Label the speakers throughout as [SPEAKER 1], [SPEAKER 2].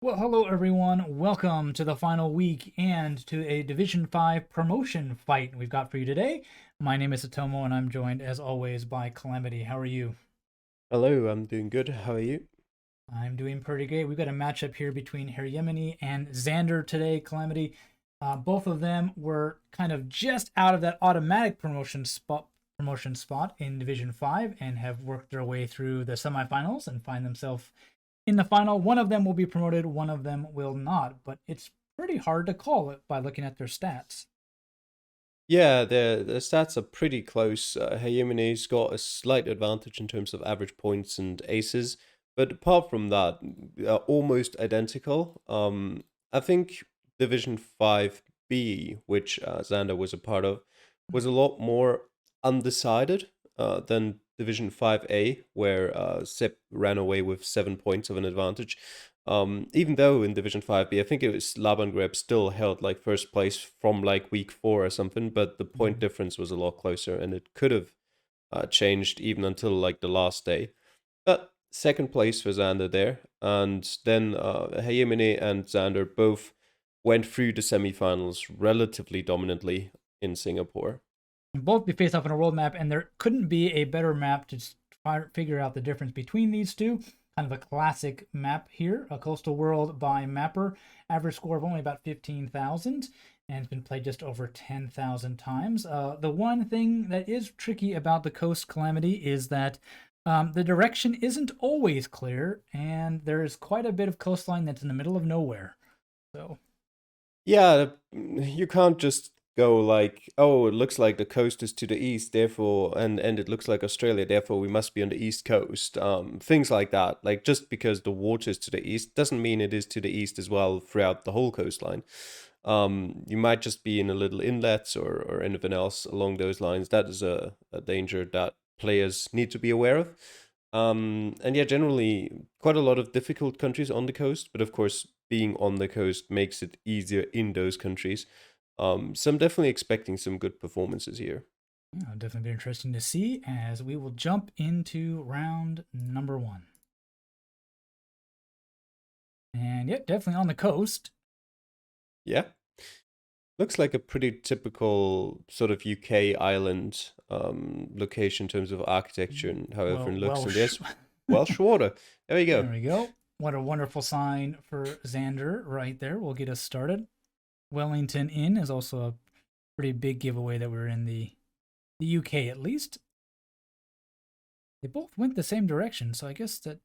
[SPEAKER 1] Well, hello everyone. Welcome to the final week and to a Division 5 promotion fight we've got for you today. My name is Atomo and I'm joined as always by Calamity. How are you?
[SPEAKER 2] Hello, I'm doing good. How are you?
[SPEAKER 1] I'm doing pretty great. We've got a matchup here between HerrJemine and Xander today, Calamity. Both of them were kind of just out of that automatic promotion spot in Division 5 and have worked their way through the semifinals and find themselves in the final. One of them will be promoted, one of them will not, but it's pretty hard to call it by looking at their stats.
[SPEAKER 2] Yeah, the stats are pretty close. Heyemene's got a slight advantage in terms of average points and aces, but apart from that, almost identical. I think Division 5B, which Xander was a part of, was a lot more undecided than Division 5A, where Sip ran away with 7 points of an advantage. Even though in Division 5B, I think it was Labangreb still held like first place from like week 4 or something, but the point difference was a lot closer and it could have changed even until like the last day. But second place for Xander there, and then Hayemine and Xander both went through the semifinals relatively dominantly in Singapore.
[SPEAKER 1] Both be faced off on a world map, and there couldn't be a better map to figure out the difference between these two. Kind of a classic map here, a coastal world by Mapper. Average score of only about 15,000, and it's been played just over 10,000 times. The one thing that is tricky about the Coast Calamity is that the direction isn't always clear, and there's quite a bit of coastline that's in the middle of nowhere. So
[SPEAKER 2] Yeah, you can't just go like, oh, it looks like the coast is to the east, therefore, and it looks like Australia, therefore we must be on the east coast. Things like that. Like just because the water is to the east doesn't mean it is to the east as well throughout the whole coastline. You might just be in a little inlets or anything else along those lines. That is a danger that players need to be aware of. And yeah, generally quite a lot of difficult countries on the coast, but of course, being on the coast makes it easier in those countries. So I'm definitely expecting some good performances here.
[SPEAKER 1] yeah, it'll definitely be interesting to see as we will jump into round number one. And yep, definitely on the coast.
[SPEAKER 2] Yeah, looks like a pretty typical sort of UK island location in terms of architecture and how
[SPEAKER 1] Well,
[SPEAKER 2] everything looks. And
[SPEAKER 1] Welsh.
[SPEAKER 2] there's Welsh water. There you go.
[SPEAKER 1] There we go. What a wonderful sign for Xander right there. We'll get us started. Wellington Inn is also a pretty big giveaway that we're in the UK at least. They both went the same direction, so I guess that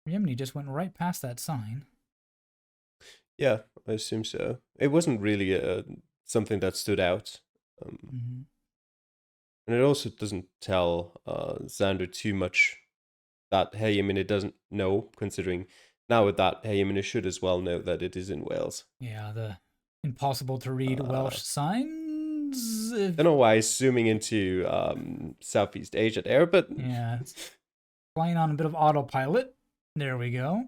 [SPEAKER 1] Yemeni just went right past that sign.
[SPEAKER 2] Yeah, I assume so. It wasn't really something that stood out. Um,
[SPEAKER 1] Mm-hmm.
[SPEAKER 2] and it also doesn't tell Xander too much that Heyemine doesn't know, considering now with that, Heyemine should as well know that it is in Wales.
[SPEAKER 1] Yeah, the impossible to read Welsh signs.
[SPEAKER 2] Don't know why zooming into Southeast Asia there, but
[SPEAKER 1] Yeah, playing on a bit of autopilot. There we go.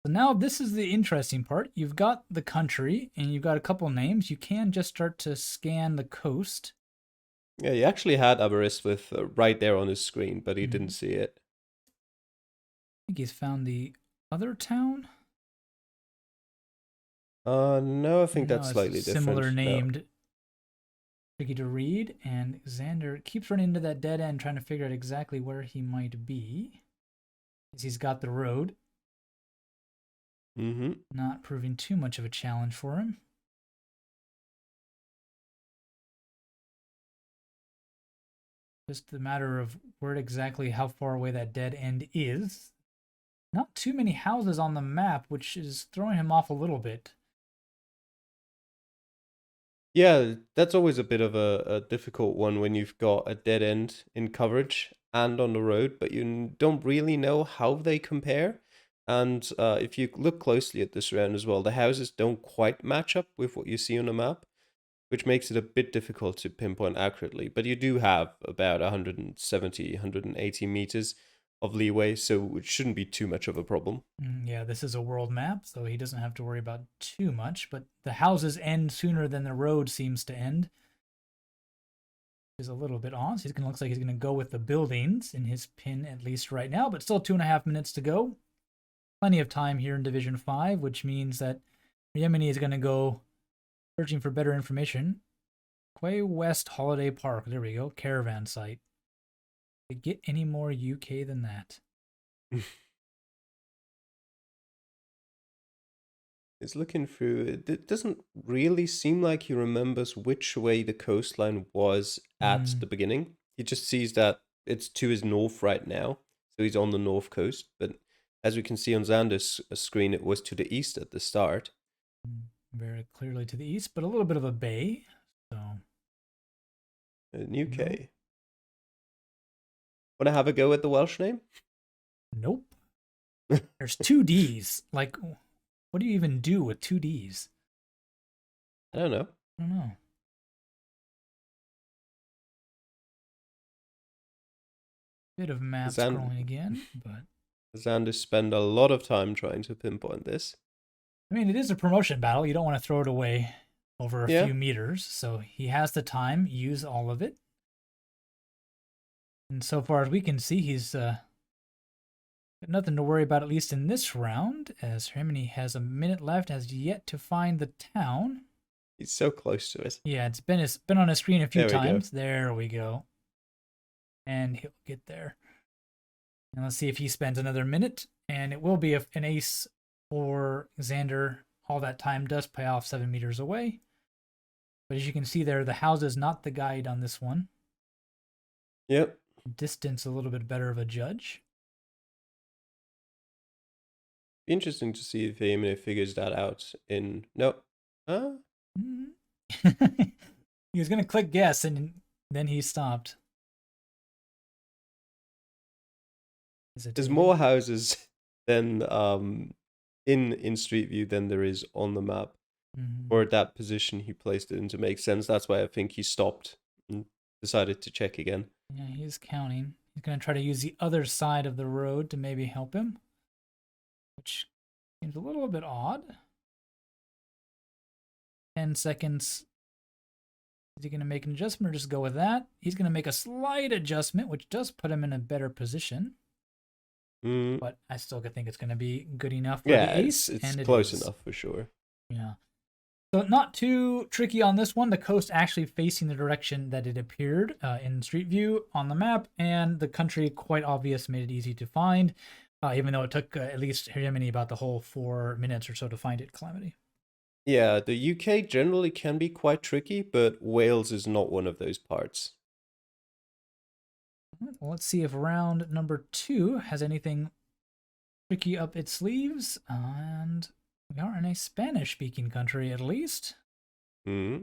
[SPEAKER 1] So now this is the interesting part. You've got the country and you've got a couple names. You can just start to scan the coast.
[SPEAKER 2] yeah, he actually had Aberystwyth right there on his screen, but he didn't
[SPEAKER 1] I
[SPEAKER 2] see it.
[SPEAKER 1] think he's found the other town.
[SPEAKER 2] No, I think
[SPEAKER 1] No,
[SPEAKER 2] that's
[SPEAKER 1] it's a
[SPEAKER 2] slightly different.
[SPEAKER 1] similar
[SPEAKER 2] No.
[SPEAKER 1] named. Tricky to read, and Xander keeps running into that dead end trying to figure out exactly where he might be. As he's got the road,
[SPEAKER 2] Mm-hmm.
[SPEAKER 1] not proving too much of a challenge for him. Just a matter of where exactly how far away that dead end is. Not too many houses on the map, which is throwing him off a little bit.
[SPEAKER 2] Yeah, that's always a bit of a difficult one when you've got a dead end in coverage and on the road, but you don't really know how they compare. And if you look closely at this round as well, the houses don't quite match up with what you see on the map, which makes it a bit difficult to pinpoint accurately. But you do have about 170, 180 meters of leeway, so it shouldn't be too much of a problem.
[SPEAKER 1] Yeah, this is a world map, so he doesn't have to worry about too much, but the houses end sooner than the road seems to end. Is a little bit odd. So looks like he's going to go with the buildings in his pin, at least right now, but still 2.5 minutes to go. plenty of time here in Division 5, which means that HerrJemine is going to go searching for better information. Quay West Holiday Park. There we go. Caravan site. Could it get any more UK than that?
[SPEAKER 2] He's looking through. It doesn't really seem like he remembers which way the coastline was at the beginning. He just sees that it's to his north right now, so he's on the north coast. But as we can see on Xander's screen, it was to the east at the start.
[SPEAKER 1] Very clearly to the east, but a little bit of a bay. So,
[SPEAKER 2] UK. Nope. Want to have a go at the Welsh name?
[SPEAKER 1] Nope. There's two D's. Like, what do you even do with two D's?
[SPEAKER 2] I don't know.
[SPEAKER 1] Bit of map scrolling again, but
[SPEAKER 2] Xander spent a lot of time trying to pinpoint this.
[SPEAKER 1] I mean, it is a promotion battle. You don't want to throw it away over a few meters, so he has the time. Use all of it. And so far as we can see, he's got nothing to worry about, at least in this round, as HerrJemine has a minute left, has yet to find the town.
[SPEAKER 2] He's so close to it.
[SPEAKER 1] Yeah, it's been on his screen a few times. There we go. And he'll get there. And let's see if he spends another minute. And it will be an ace for Xander. All that time does pay off 7 meters away. But as you can see there, the house is not the guide on this one.
[SPEAKER 2] Yep.
[SPEAKER 1] Distance a little bit better of a judge.
[SPEAKER 2] Be interesting to see if HerrJemine figures that out in... No.
[SPEAKER 1] He was going to click guess, and then he stopped.
[SPEAKER 2] There's more houses than in Street View than there is on the map. Or at that position he placed it in to make sense. That's why I think he stopped and decided to check again.
[SPEAKER 1] Yeah, he's counting. He's going to try to use the other side of the road to maybe help him, which seems a little bit odd. 10 seconds. Is he going to make an adjustment or just go with that? He's going to make a slight adjustment, which does put him in a better position. But I still think it's going to be good enough for the ace.
[SPEAKER 2] It's close enough for sure.
[SPEAKER 1] Yeah. So not too tricky on this one. The coast actually facing the direction that it appeared in Street View on the map, and the country, quite obvious, made it easy to find, even though it took at least HerrJemine about the whole 4 minutes or so to find it, Calamity.
[SPEAKER 2] Yeah, the UK generally can be quite tricky, but Wales is not one of those parts.
[SPEAKER 1] Well, let's see if round number 2 has anything tricky up its sleeves, and we are in a Spanish-speaking country, at least.
[SPEAKER 2] Now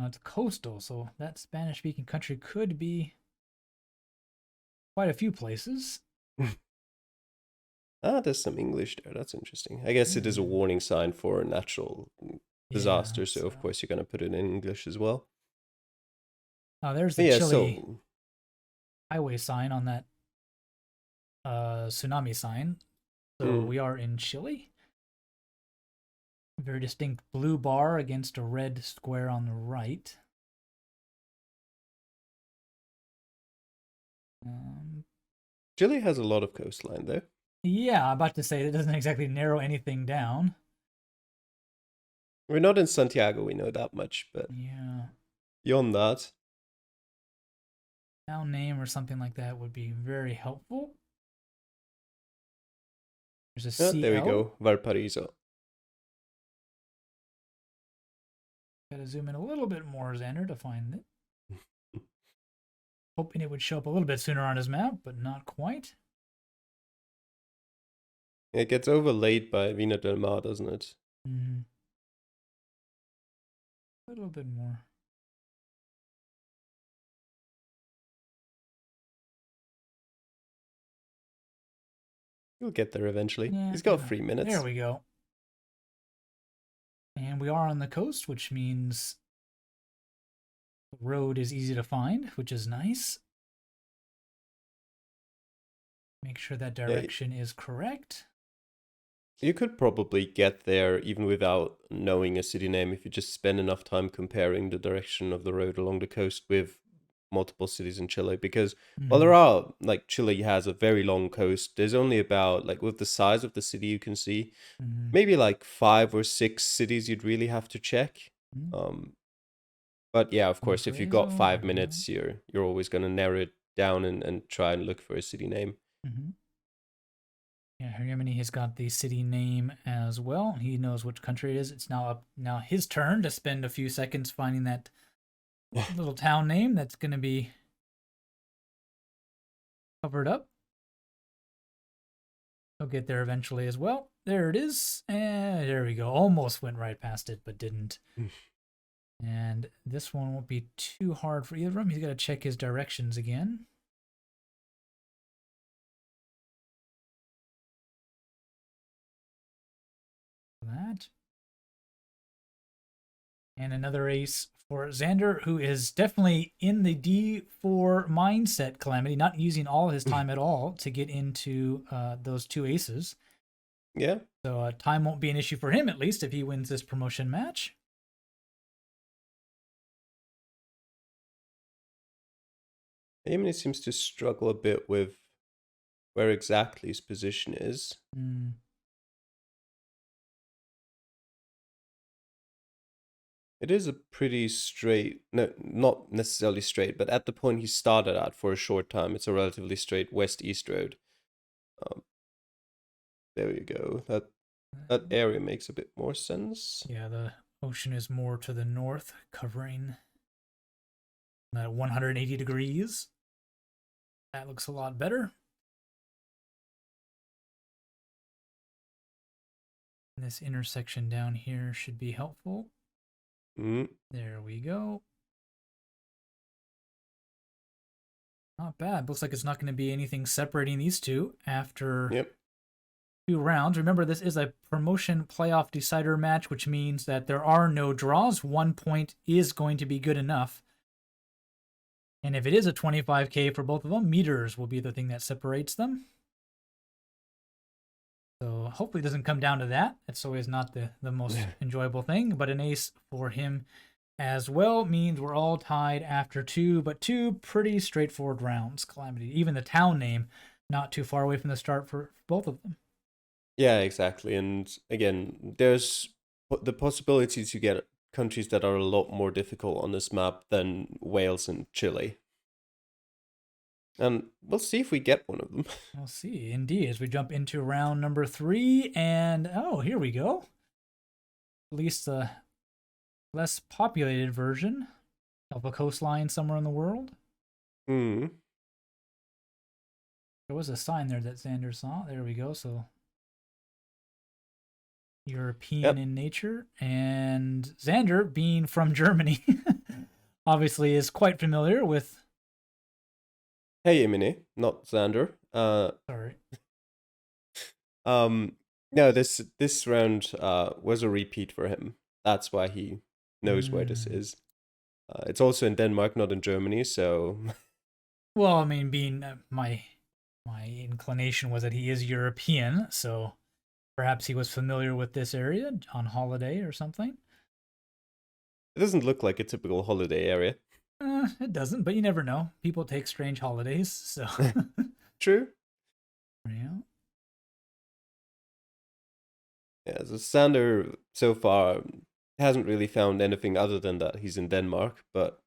[SPEAKER 1] it's coastal, so that Spanish-speaking country could be quite a few places.
[SPEAKER 2] There's some English there. That's interesting. I guess it is a warning sign for a natural disaster, so of course you're going to put it in English as well.
[SPEAKER 1] Oh, there's the Chile highway sign on that tsunami sign. So we are in Chile. Very distinct blue bar against a red square on the right.
[SPEAKER 2] Chile has a lot of coastline, though.
[SPEAKER 1] Yeah, I'm about to say it doesn't exactly narrow anything down.
[SPEAKER 2] We're not in Santiago, we know that much, but beyond that,
[SPEAKER 1] town name or something like that would be very helpful. There's a CL.
[SPEAKER 2] There we go, Valparaiso.
[SPEAKER 1] Gotta zoom in a little bit more, Xander, to find it. Hoping it would show up a little bit sooner on his map, but not quite.
[SPEAKER 2] It gets overlaid by Vina del Mar, doesn't it?
[SPEAKER 1] A little bit more.
[SPEAKER 2] He'll get there eventually. He's got 3 minutes.
[SPEAKER 1] There we go. And we are on the coast, which means the road is easy to find, which is nice. Make sure that direction is correct.
[SPEAKER 2] You could probably get there even without knowing a city name if you just spend enough time comparing the direction of the road along the coast with multiple cities in Chile because while there are like Chile has a very long coast, there's only about like with the size of the city you can see, maybe like 5 or 6 cities you'd really have to check. But yeah, of course, if you've got
[SPEAKER 1] Valparaiso, there
[SPEAKER 2] 5
[SPEAKER 1] we go.
[SPEAKER 2] minutes, you're always gonna narrow it down and try and look for a city name.
[SPEAKER 1] Yeah, HerrJemine has got the city name as well. He knows which country it is. It's now his turn to spend a few seconds finding that little town name that's going to be covered up. He'll get there eventually as well. There it is. And there we go. Almost went right past it, but didn't. And this one won't be too hard for either of them. He's got to check his directions again. That. And another ace for Xander, who is definitely in the D4 mindset, Calamity, not using all his time at all to get into those 2 aces.
[SPEAKER 2] Yeah.
[SPEAKER 1] So time won't be an issue for him, at least, if he wins this promotion match.
[SPEAKER 2] HerrJemine seems to struggle a bit with where exactly his position is. It is a pretty straight, no, not necessarily straight, but at the point he started at for a short time, it's a relatively straight west-east road. There you go. That area makes a bit more sense.
[SPEAKER 1] Yeah, the ocean is more to the north, covering 180 degrees. That looks a lot better. And this intersection down here should be helpful. There we go. Not bad. Looks like it's not going to be anything separating these two after 2 rounds. Remember, this is a promotion playoff decider match, which means that there are no draws. 1 point is going to be good enough. And if it is a 25K for both of them, meters will be the thing that separates them. So hopefully it doesn't come down to that. It's always not the most enjoyable thing. But an ace for him as well means we're all tied after 2. But 2 pretty straightforward rounds, Calamity. Even the town name, not too far away from the start for both of them.
[SPEAKER 2] Yeah, exactly. And again, there's the possibility to get countries that are a lot more difficult on this map than Wales and Chile. And we'll see if we get one of them.
[SPEAKER 1] We'll see, indeed, as we jump into round number 3. And, oh, here we go. At least the less populated version of a coastline somewhere in the world. There was a sign there that Xander saw. There we go. So European in nature. And Xander, being from Germany, obviously is quite familiar with...
[SPEAKER 2] HerrJemine, not Xander.
[SPEAKER 1] Sorry.
[SPEAKER 2] No, this round was a repeat for him. That's why he knows where this is. It's also in Denmark, not in Germany, so...
[SPEAKER 1] Well, I mean, being my inclination was that he is European, so perhaps he was familiar with this area on holiday or something.
[SPEAKER 2] It doesn't look like a typical holiday area.
[SPEAKER 1] It doesn't, but you never know. People take strange holidays, so...
[SPEAKER 2] True.
[SPEAKER 1] Yeah.
[SPEAKER 2] Yeah, so Sander so far hasn't really found anything other than that he's in Denmark, but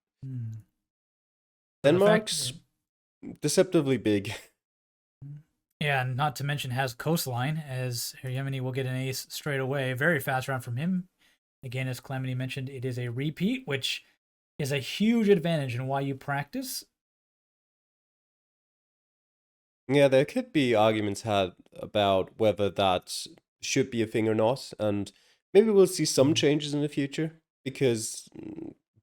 [SPEAKER 2] Denmark's deceptively big.
[SPEAKER 1] Yeah, and not to mention has coastline, as HerrJemine will get an ace straight away. Very fast round from him. Again, as Calamity mentioned, it is a repeat, which is a huge advantage in why you practice.
[SPEAKER 2] Yeah, there could be arguments had about whether that should be a thing or not, and maybe we'll see some changes in the future, because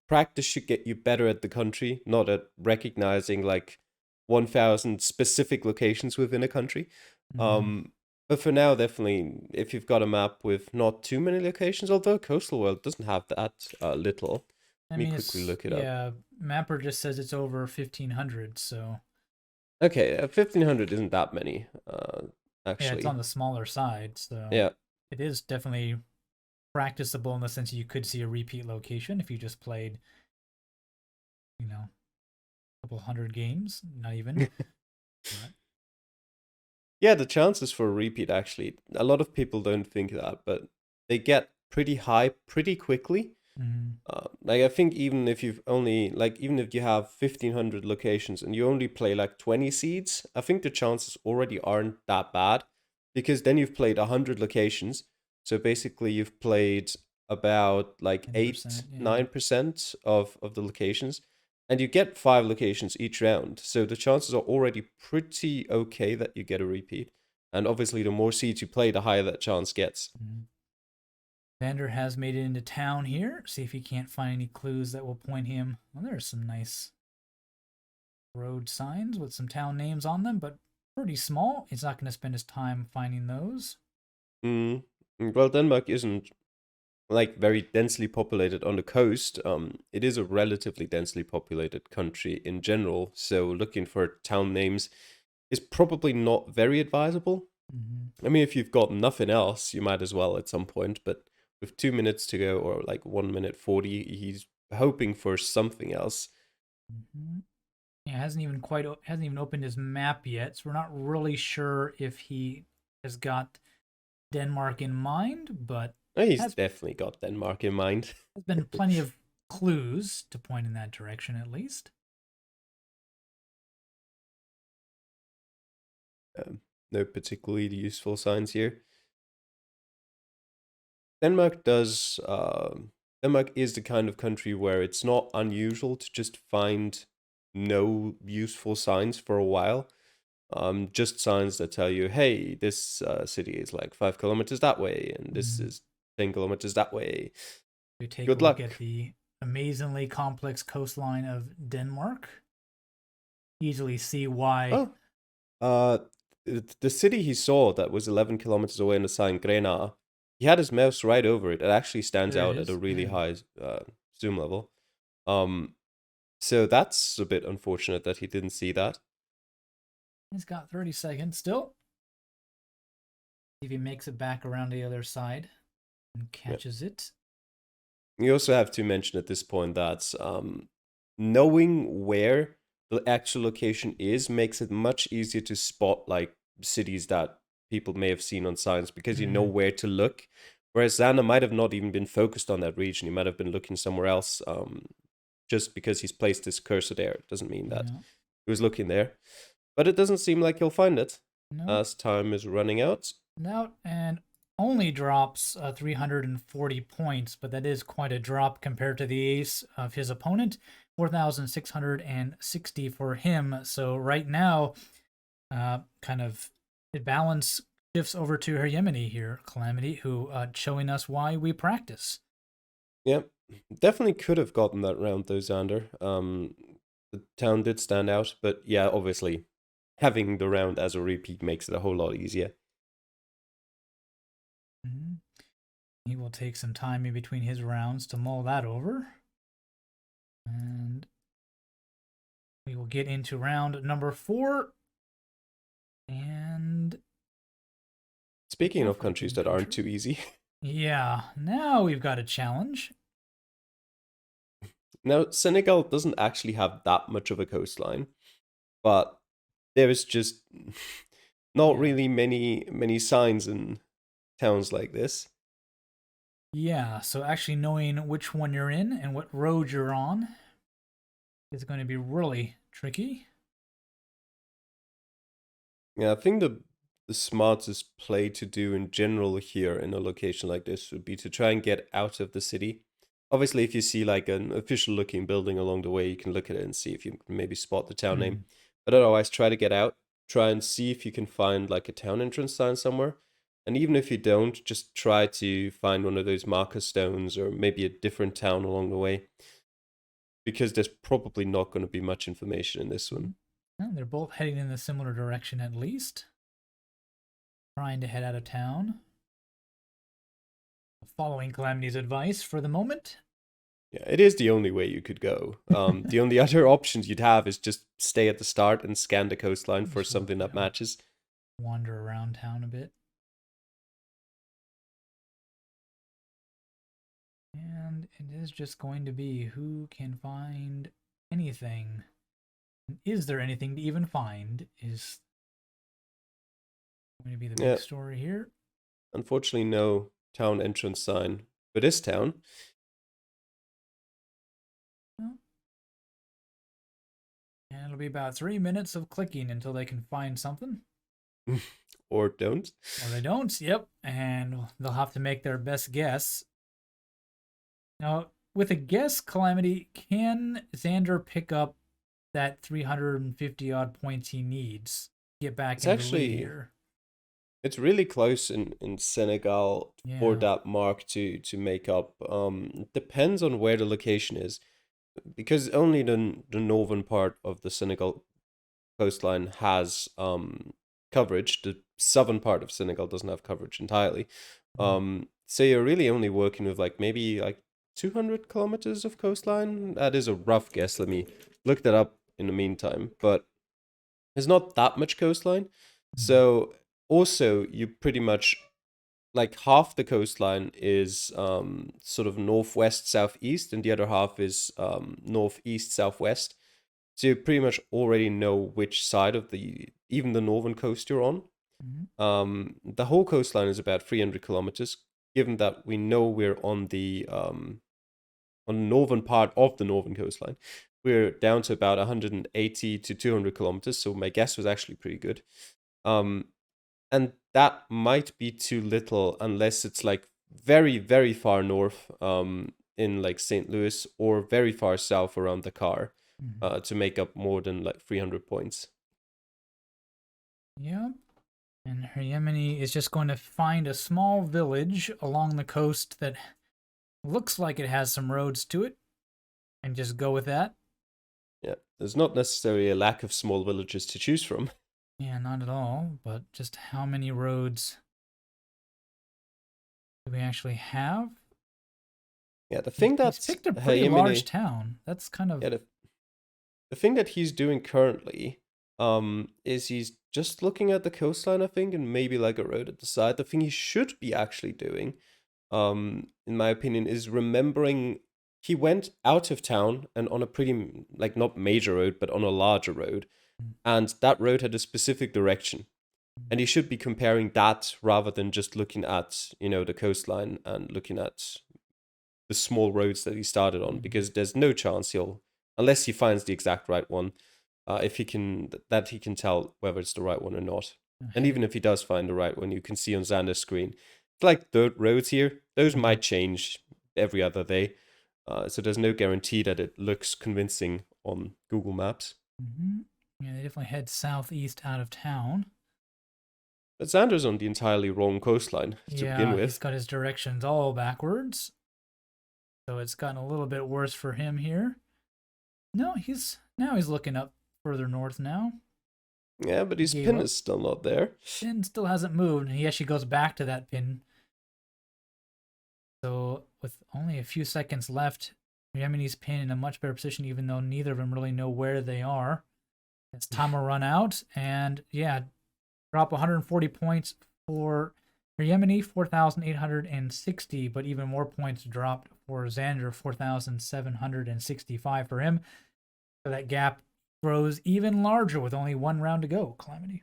[SPEAKER 2] practice should get you better at the country, not at recognizing like 1,000 specific locations within a country. But for now, definitely, if you've got a map with not too many locations, although Coastal World doesn't have that little. Let me quickly look it up.
[SPEAKER 1] Yeah, Mapper just says it's over 1,500, so...
[SPEAKER 2] Okay, 1,500 isn't that many, actually.
[SPEAKER 1] Yeah, it's on the smaller side, so...
[SPEAKER 2] Yeah.
[SPEAKER 1] It is definitely practicable in the sense you could see a repeat location if you just played, couple hundred games, not even. But,
[SPEAKER 2] Yeah, the chances for a repeat actually, a lot of people don't think that, but they get pretty high pretty quickly.
[SPEAKER 1] mm,
[SPEAKER 2] Like I think even if you've only like even if you have 1,500 locations and you only play like 20 seeds, I think the chances already aren't that bad because then you've played 100 locations. So basically you've played about like 8
[SPEAKER 1] 10%, yeah.
[SPEAKER 2] 9% of the locations and you get 5 locations each round. So the chances are already pretty okay that you get a repeat. And obviously the more seeds you play, the higher that chance gets.
[SPEAKER 1] Mm. Xander has made it into town here. See if he can't find any clues that will point him. Well, there's some nice road signs with some town names on them, but pretty small. He's not going to spend his time finding those.
[SPEAKER 2] Mm. Well, Denmark isn't like very densely populated on the coast. It is a relatively densely populated country in general, so looking for town names is probably not very advisable.
[SPEAKER 1] Mm-hmm.
[SPEAKER 2] I mean, if you've got nothing else, you might as well at some point, but with 2 minutes to go or like 1 minute 40, he's hoping for something else.
[SPEAKER 1] Mm-hmm. Yeah, hasn't even opened his map yet, so we're not really sure if he has got Denmark in mind, but
[SPEAKER 2] He's
[SPEAKER 1] has
[SPEAKER 2] definitely got Denmark in mind.
[SPEAKER 1] has been plenty of clues to point in that direction at least.
[SPEAKER 2] No particularly useful signs here. Denmark does. Denmark is the kind of country where it's not unusual to just find no useful signs for a while. Just signs that tell you, hey, this city is like 5 kilometers that way, and this
[SPEAKER 1] Mm.
[SPEAKER 2] is 10 kilometers that way.
[SPEAKER 1] We take a
[SPEAKER 2] Good
[SPEAKER 1] look at
[SPEAKER 2] luck.
[SPEAKER 1] the amazingly complex coastline of Denmark. Easily see why.
[SPEAKER 2] Oh, uh, the city he saw that was 11 kilometers away in the sign Grena, he had his mouse right over it. It actually stands
[SPEAKER 1] There it
[SPEAKER 2] out at a
[SPEAKER 1] is.
[SPEAKER 2] really
[SPEAKER 1] Yeah.
[SPEAKER 2] high zoom level. Um, So that's a bit unfortunate that he didn't see that.
[SPEAKER 1] He's got 30 seconds still. See if he makes it back around the other side and
[SPEAKER 2] Yeah.
[SPEAKER 1] catches it.
[SPEAKER 2] You also have to mention at this point that knowing where the actual location is makes it much easier to spot like cities that people may have seen on signs because you know
[SPEAKER 1] Mm,
[SPEAKER 2] where to look. Whereas Xana might have not even been focused on that region. He might have been looking somewhere else. Just because he's placed his cursor there doesn't mean that
[SPEAKER 1] yeah.
[SPEAKER 2] he was looking there. But it doesn't seem like he'll find it
[SPEAKER 1] No.
[SPEAKER 2] as time is running out.
[SPEAKER 1] No. And only drops 340 points, but that is quite a drop compared to the ace of his opponent. 4,660 for him. So right now, kind of the balance shifts over to HerrJemine here, Calamity, who showing us why we practice.
[SPEAKER 2] Yeah, definitely could have gotten that round though, Xander. The town did stand out, but yeah, obviously, having the round as a repeat makes it a whole lot easier.
[SPEAKER 1] Mm-hmm. He will take some time in between his rounds to mull that over. And we will get into round number 4. And
[SPEAKER 2] Speaking of countries
[SPEAKER 1] African
[SPEAKER 2] that aren't
[SPEAKER 1] country.
[SPEAKER 2] too easy,
[SPEAKER 1] Yeah, now we've got a challenge.
[SPEAKER 2] now Senegal doesn't actually have that much of a coastline, but there is just not
[SPEAKER 1] Yeah.
[SPEAKER 2] really many signs in towns like this.
[SPEAKER 1] Yeah, so actually knowing which one you're in and what road you're on is going to be really tricky.
[SPEAKER 2] Yeah, I think the smartest play to do in general here in a location like this would be to try and get out of the city. Obviously, if you see like an official looking building along the way, you can look at it and see if you can maybe spot the town name.
[SPEAKER 1] Mm.
[SPEAKER 2] But otherwise, try to get out. Try and see if you can find like a town entrance sign somewhere. And even if you don't, just try to find one of those marker stones or maybe a different town along the way. Because there's probably not going to be much information in this one.
[SPEAKER 1] Well, they're both heading in a similar direction at least. Trying to head out of town. Following Calamity's advice for the moment.
[SPEAKER 2] Yeah, it is the only way you could go. The only other options you'd have is just stay at the start and scan the coastline for
[SPEAKER 1] Just
[SPEAKER 2] something that matches.
[SPEAKER 1] wander around town a bit. And it is just going to be who can find anything. Is there anything to even find? Is going to be the
[SPEAKER 2] Yeah,
[SPEAKER 1] big story here.
[SPEAKER 2] unfortunately, no town entrance sign for this town.
[SPEAKER 1] Well, and it'll be about 3 minutes of clicking until they can find something.
[SPEAKER 2] Or don't.
[SPEAKER 1] Or they don't, yep. And they'll have to make their best guess. Now, with a guess, Calamity, can Xander pick up that 350 odd points he needs to get back
[SPEAKER 2] It's
[SPEAKER 1] into the lead
[SPEAKER 2] actually
[SPEAKER 1] here?
[SPEAKER 2] it's really close in Senegal for
[SPEAKER 1] Yeah.
[SPEAKER 2] that mark to make up. It depends on where the location is, because only the northern part of the Senegal coastline has coverage. The southern part of Senegal doesn't have coverage entirely. So you're really only working with like maybe like 200 kilometers of coastline. That is a rough guess. Let me look that up in the meantime. But there's not that much coastline. So also you pretty much like half the coastline is sort of northwest southeast and the other half is northeast southwest. So you pretty much already know which side of the even the northern coast you're on. The whole coastline is about 300 kilometers. Given that we know we're on the northern part of the northern coastline, we're down to about 180 to 200 kilometers. So my guess was actually pretty good. And that might be too little unless it's like very, very far north in like St. Louis or very far south around Dakar to make up more than like 300 points.
[SPEAKER 1] Yep. And HerrJemine is just going to find a small village along the coast that looks like it has some roads to it and just go with that.
[SPEAKER 2] Yeah, there's not necessarily a lack of small villages to choose from.
[SPEAKER 1] Yeah, not at all, but just how many roads do we actually have?
[SPEAKER 2] Yeah, the thing
[SPEAKER 1] He's
[SPEAKER 2] that
[SPEAKER 1] picked a pretty large
[SPEAKER 2] Hayemine,
[SPEAKER 1] town. That's kind of...
[SPEAKER 2] yeah, the thing that he's doing currently is he's just looking at the coastline, I think, and maybe like a road at the side. The thing he should be actually doing, in my opinion, is remembering he went out of town and on a pretty like not major road, but on a larger road, and that road had a specific direction. And he should be comparing that rather than just looking at, you know, the coastline and looking at the small roads that he started on, because there's no chance he'll, unless he finds the exact right one, if he can, that he can tell whether it's the right one or not. And even if he does find the right one, you can see on Xander's screen, it's like dirt roads here. Those might change every other day. So there's no guarantee that it looks convincing on Google Maps.
[SPEAKER 1] Yeah, they definitely head southeast out of town.
[SPEAKER 2] But Xander's on the entirely wrong coastline to begin
[SPEAKER 1] Yeah, he's
[SPEAKER 2] with.
[SPEAKER 1] got his directions all backwards. So it's gotten a little bit worse for him here. No, he's looking up further north now.
[SPEAKER 2] Yeah, but his
[SPEAKER 1] Gave
[SPEAKER 2] pin
[SPEAKER 1] up.
[SPEAKER 2] is still not there.
[SPEAKER 1] Pin still hasn't moved, and he actually goes back to that pin. So with only a few seconds left, Yemine's pin in a much better position, even though neither of them really know where they are. As time will run out, and yeah, drop 140 points for Yemeni, 4,860, but even more points dropped for Xander, 4,765 for him. So that gap grows even larger with only one round to go, Calamity.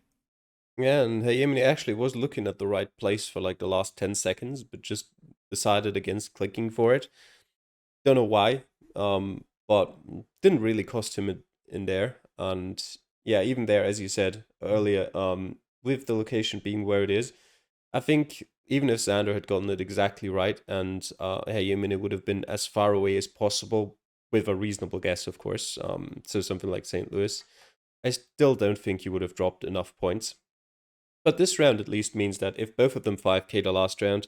[SPEAKER 2] Yeah, and Hayemini actually was looking at the right place for like the last 10 seconds, but just decided against clicking for it. Don't know why, but didn't really cost him in there. And yeah, even there, as you said earlier, with the location being where it is, I think even if Xander had gotten it exactly right and Hayemini would have been as far away as possible with a reasonable guess, of course, so something like St. Louis, I still don't think he would have dropped enough points. But this round at least means that if both of them 5k the last round,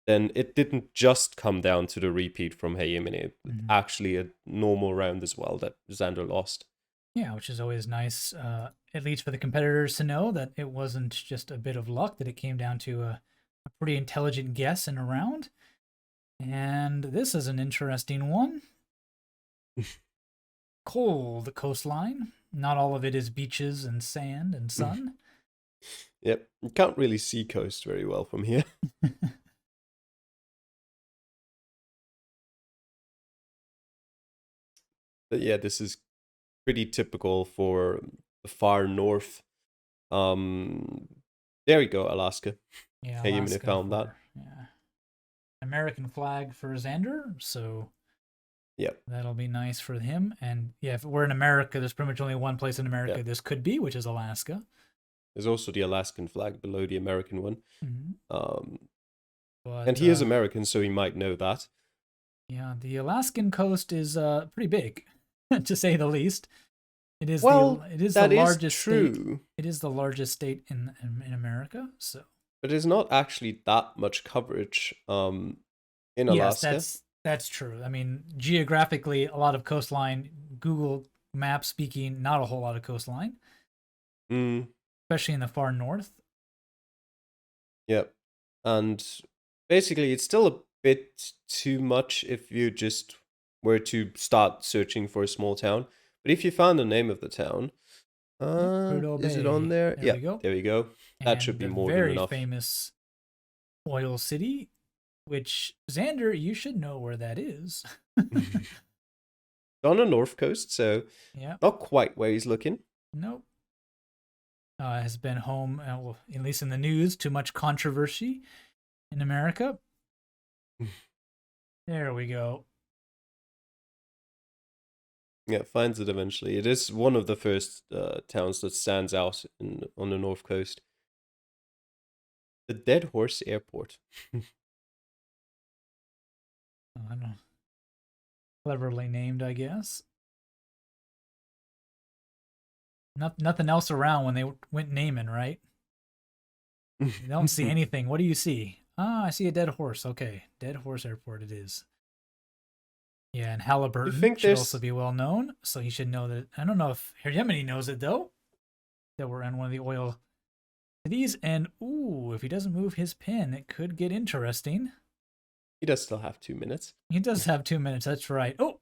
[SPEAKER 2] then it didn't just come down to the repeat from Hayemine. Actually a normal round as well that Xander lost.
[SPEAKER 1] Yeah, which is always nice, at least for the competitors to know that it wasn't just a bit of luck, that it came down to a pretty intelligent guess in a round. And this is an interesting one. Cold coastline. Not all of it is beaches and sand and sun.
[SPEAKER 2] Yep, you can't really see coast very well from here. But yeah, this is pretty typical for the far north. Um, there we go, Alaska.
[SPEAKER 1] Yeah,
[SPEAKER 2] Hey, you
[SPEAKER 1] Alaska
[SPEAKER 2] found that.
[SPEAKER 1] for American flag for Xander, so
[SPEAKER 2] Yep.
[SPEAKER 1] that'll be nice for him. And yeah, if we're in America, there's pretty much only one place in America
[SPEAKER 2] Yep.
[SPEAKER 1] this could be, which is Alaska.
[SPEAKER 2] There's also the Alaskan flag below the American one.
[SPEAKER 1] Mm-hmm.
[SPEAKER 2] And he is American, so he might know that.
[SPEAKER 1] Yeah, the Alaskan coast is pretty big, to say the least. It is
[SPEAKER 2] the
[SPEAKER 1] largest
[SPEAKER 2] true.
[SPEAKER 1] state. It is the largest state in America. So,
[SPEAKER 2] but there's not actually that much coverage in Alaska.
[SPEAKER 1] Yes, that's true. I mean, geographically, a lot of coastline. Google Maps speaking, not a whole lot of coastline, especially in the far north.
[SPEAKER 2] Yep, and basically, it's still a bit too much if you just were to start searching for a small town. But if you found the name of the town, is it on there?
[SPEAKER 1] There we go.
[SPEAKER 2] There we go. That should be more than enough.
[SPEAKER 1] Very famous oil city, which Xander, you should know where that is.
[SPEAKER 2] On the north coast, so not quite where he's looking.
[SPEAKER 1] Nope. Has been home, well, at least in the news, too much controversy in America. There we go.
[SPEAKER 2] Yeah, finds it eventually. It is one of the first towns that stands out on the north coast. The Dead Horse Airport.
[SPEAKER 1] I don't know. Cleverly named, I guess. Nothing else around when they went naming, right? You don't see anything. What do you see? Ah, I see a dead horse. Okay, Dead Horse Airport it is. Yeah, and Halliburton should also be well known, so he should know that. I don't know if HerrJemine knows it, though, that we're in one of the oil cities. And, ooh, if he doesn't move his pin, it could get interesting.
[SPEAKER 2] He does still have 2 minutes.
[SPEAKER 1] He does have 2 minutes, that's right. Oh!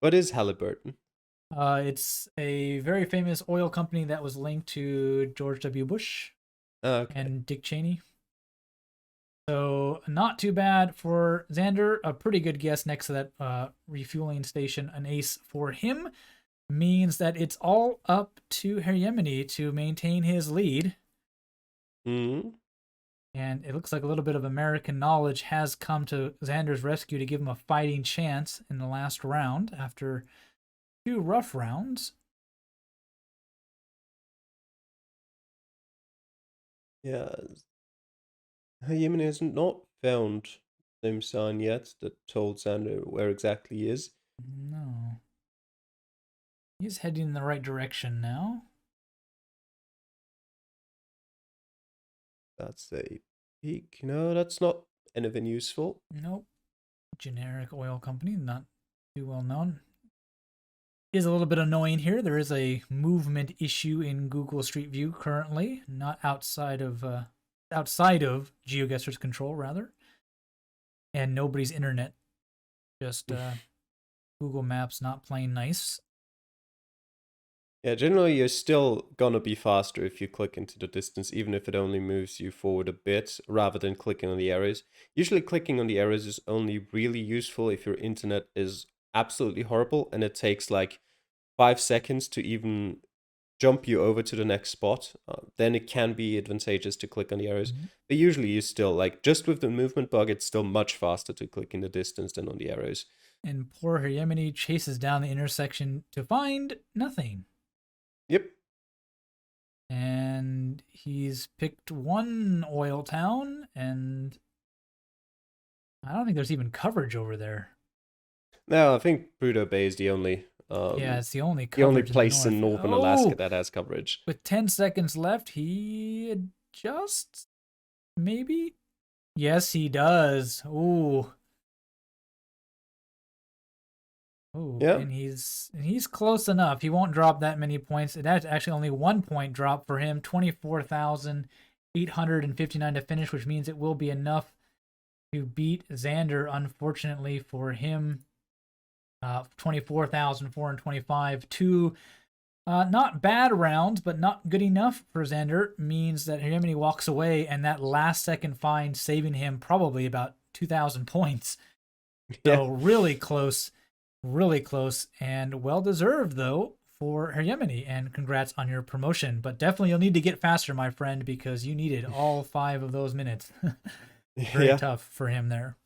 [SPEAKER 2] What is Halliburton?
[SPEAKER 1] It's a very famous oil company that was linked to George W. Bush and Dick Cheney. So not too bad for Xander. A pretty good guess next to that refueling station. An ace for him means that it's all up to HerrJemine to maintain his lead.
[SPEAKER 2] Mm-hmm.
[SPEAKER 1] And it looks like a little bit of American knowledge has come to Xander's rescue to give him a fighting chance in the last round after 2 rough rounds.
[SPEAKER 2] Yeah. HerrJemine has not found the same sign yet that told Xander where exactly he is.
[SPEAKER 1] No. He's heading in the right direction now.
[SPEAKER 2] That's a peak. No, that's not anything useful.
[SPEAKER 1] Nope. Generic oil company, not too well known. Is a little bit annoying here. There is a movement issue in Google Street View currently, not outside of Geoguessr's control, rather. And nobody's internet. Just Google Maps not playing nice.
[SPEAKER 2] Yeah, generally you're still gonna be faster if you click into the distance, even if it only moves you forward a bit, rather than clicking on the arrows. Usually clicking on the arrows is only really useful if your internet is absolutely horrible and it takes like 5 seconds to even jump you over to the next spot. Then it can be advantageous to click on the arrows. But usually you still, like, just with the movement bug, it's still much faster to click in the distance than on the arrows.
[SPEAKER 1] And poor HerrJemine chases down the intersection to find nothing.
[SPEAKER 2] Yep.
[SPEAKER 1] And he's picked one oil town, and I don't think there's even coverage over there.
[SPEAKER 2] No, I think Prudhoe Bay is the only
[SPEAKER 1] it's the only
[SPEAKER 2] place in northern Alaska that has coverage.
[SPEAKER 1] With 10 seconds left, he adjusts? Maybe? Yes, he does. Ooh. Ooh,
[SPEAKER 2] yeah.
[SPEAKER 1] And he's close enough. He won't drop that many points. That's actually only 1 point drop for him. 24,859 to finish, which means it will be enough to beat Xander, unfortunately for him. 24,425. 2 not bad rounds, but not good enough for Xander. Means that HerrJemine walks away, and that last second find saving him probably about 2,000 points. So really close really close and well deserved though for HerrJemine, and congrats on your promotion. But definitely you'll need to get faster, my friend, because you needed all 5 of those minutes. Very
[SPEAKER 2] Yeah,
[SPEAKER 1] tough for him there.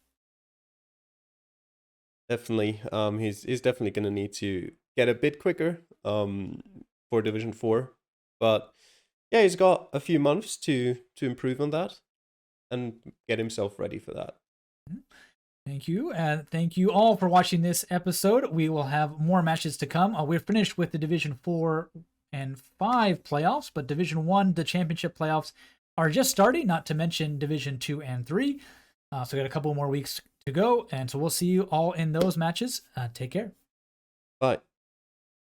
[SPEAKER 2] definitely. He's definitely gonna need to get a bit quicker for Division 4. But yeah, he's got a few months to improve on that and get himself ready for that.
[SPEAKER 1] Thank you. And thank you all for watching this episode. We will have more matches to come. We're finished with the Division 4 and 5 playoffs, but Division 1, the championship playoffs, are just starting, not to mention Division 2 and 3. So we got a couple more weeks to go. And so we'll see you all in those matches. Take care.
[SPEAKER 2] Bye.